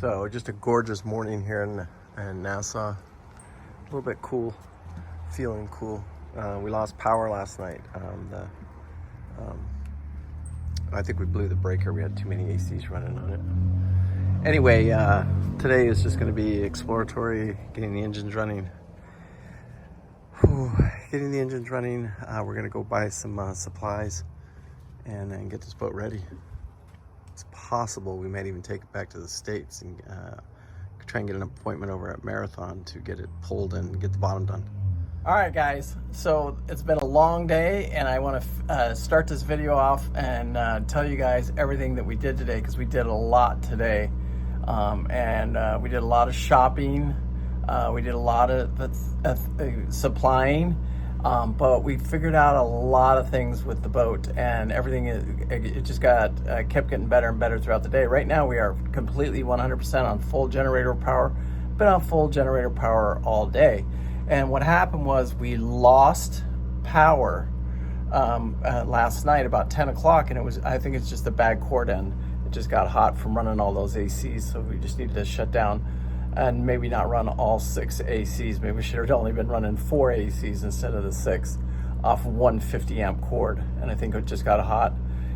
So just a gorgeous morning here in Nassau. A little bit cool, feeling cool. We lost power last night. I think we blew the breaker. We had too many ACs running on it. Anyway, today is just going to be exploratory, getting the engines running. Getting the engines running. We're going to go buy some supplies and then get this boat ready. It's possible we might even take it back to the States and try and get an appointment over at Marathon to get it pulled and get the bottom done. All right, guys, so it's been a long day, and I want to start this video off and tell you guys everything that we did today, because we did a lot today. We did a lot of shopping. We did a lot of supplying. But we figured out a lot of things with the boat, and everything it just kept getting better and better throughout the day. Right now we are completely 100% on full generator power. Been on full generator power all day, and what happened was we lost power last night about 10 o'clock, and I think it's just a bad cord end. It just got hot from running all those ACs, so we just needed to shut down and maybe not run all 6 ACs. Maybe we should have only been running 4 ACs instead of the 6 off 150 amp cord. And I think it just got hot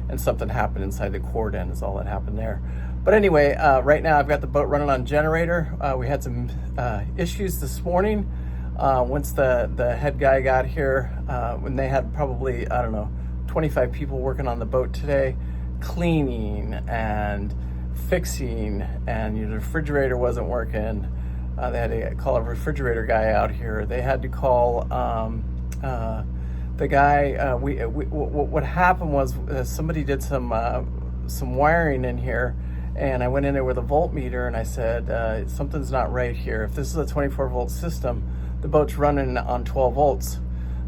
and something happened inside the cord end is all that happened there. But anyway, right now I've got the boat running on generator. We had some issues this morning. Once the head guy got here, when they had probably, 25 people working on the boat today, cleaning and fixing, and the refrigerator wasn't working. They had to call a refrigerator guy out here. They had to call the guy. What happened was somebody did some wiring in here, and I went in there with a voltmeter and I said something's not right here. If this is a 24 volt system, the boat's running on 12 volts.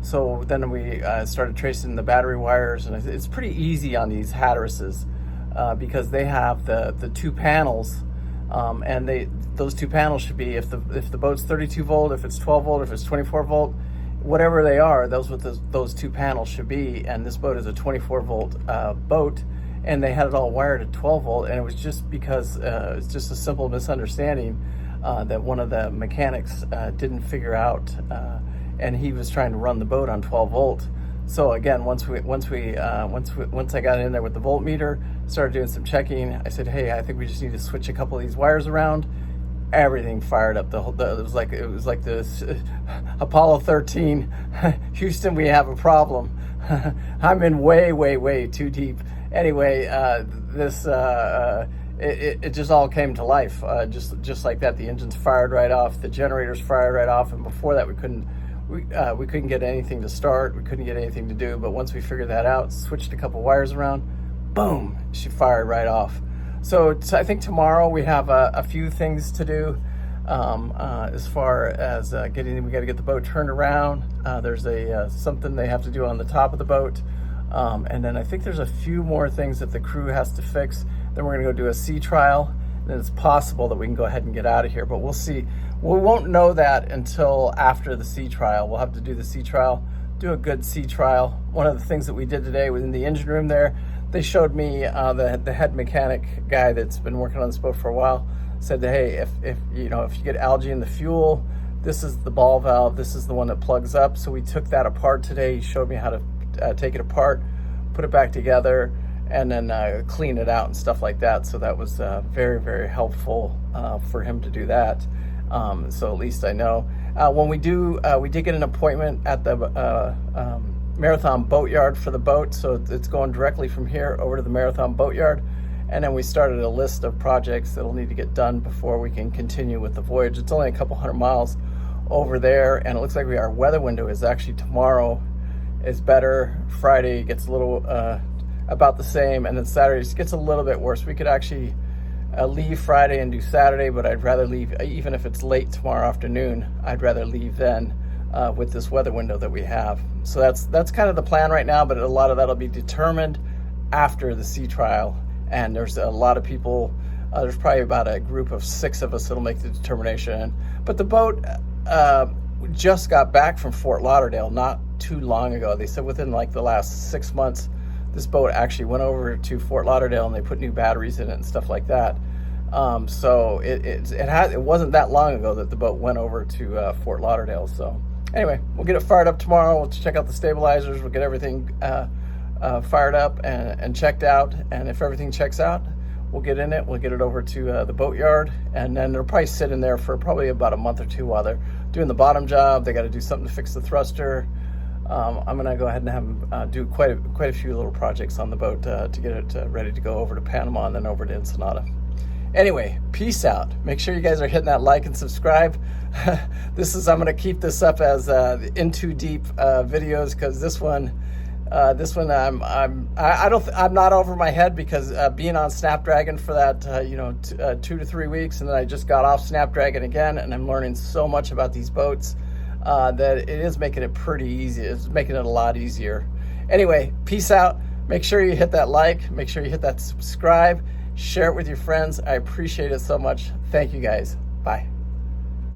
So then we started tracing the battery wires, and it's pretty easy on these Hatterases. Because they have the 2 panels, and those 2 panels should be, if the boat's 32 volt, if it's 12 volt, if it's 24 volt, whatever they are, those 2 panels should be. And this boat is a 24 volt boat, and they had it all wired at 12 volt, and it was just because it's just a simple misunderstanding that one of the mechanics didn't figure out, and he was trying to run the boat on 12 volt. So again, once I got in there with the voltmeter, started doing some checking, I said, hey, I think we just need to switch a couple of these wires around. Everything fired up. It was like this Apollo 13. Houston, we have a problem. I'm in way too deep. Anyway, it just all came to life. Just like that, the engines fired right off, the generators fired right off, and before that we couldn't get anything to start. We couldn't get anything to do. But once we figured that out, switched a couple wires around, boom, she fired right off. So I think tomorrow we have a few things to do as far as we got to get the boat turned around. There's something they have to do on the top of the boat. And then I think there's a few more things that the crew has to fix. Then we're going to go do a sea trial. Then it's possible that we can go ahead and get out of here, but we'll see. We won't know that until after the sea trial. We'll have to do the sea trial, do a good sea trial. One of the things that we did today was in the engine room there. They showed me the head mechanic guy that's been working on this boat for a while said that, hey, if you get algae in the fuel, this is the ball valve. This is the one that plugs up. So we took that apart today. He showed me how to take it apart, put it back together, and then clean it out and stuff like that. So that was very helpful for him to do that. So at least I know. When we did get an appointment at the Marathon Boatyard for the boat. So it's going directly from here over to the Marathon Boatyard. And then we started a list of projects that'll need to get done before we can continue with the voyage. It's only a couple 100 miles over there, and it looks like our weather window is actually tomorrow is better. Friday gets a little about the same, and then Saturday gets a little bit worse. We could actually leave Friday and do Saturday, but I'd rather leave, even if it's late tomorrow afternoon, I'd rather leave then with this weather window that we have. So that's kind of the plan right now, but a lot of that'll be determined after the sea trial. And there's a lot of people, there's probably about a group of 6 of us that'll make the determination. But the boat just got back from Fort Lauderdale not too long ago. They said within like the last 6 months, this boat actually went over to Fort Lauderdale and they put new batteries in it and stuff like that. So it wasn't that long ago that the boat went over to Fort Lauderdale. So anyway, we'll get it fired up tomorrow. We'll check out the stabilizers. We'll get everything fired up and checked out. And if everything checks out, we'll get in it. We'll get it over to the boatyard, and then it'll probably sit in there for probably about a month or two while they're doing the bottom job. They got to do something to fix the thruster. I'm gonna go ahead and have them do quite a few little projects on the boat to get it ready to go over to Panama and then over to Ensenada. Anyway, peace out. Make sure you guys are hitting that like and subscribe. I'm gonna keep this up as in too deep videos, because this one I'm not over my head, because being on Snapdragon for that 2 to 3 weeks, and then I just got off Snapdragon again, and I'm learning so much about these boats that it is making it pretty easy. It's making it a lot easier. Anyway, peace out. Make sure you hit that like, make sure you hit that subscribe, share it with your friends. I appreciate it so much. Thank you guys. Bye.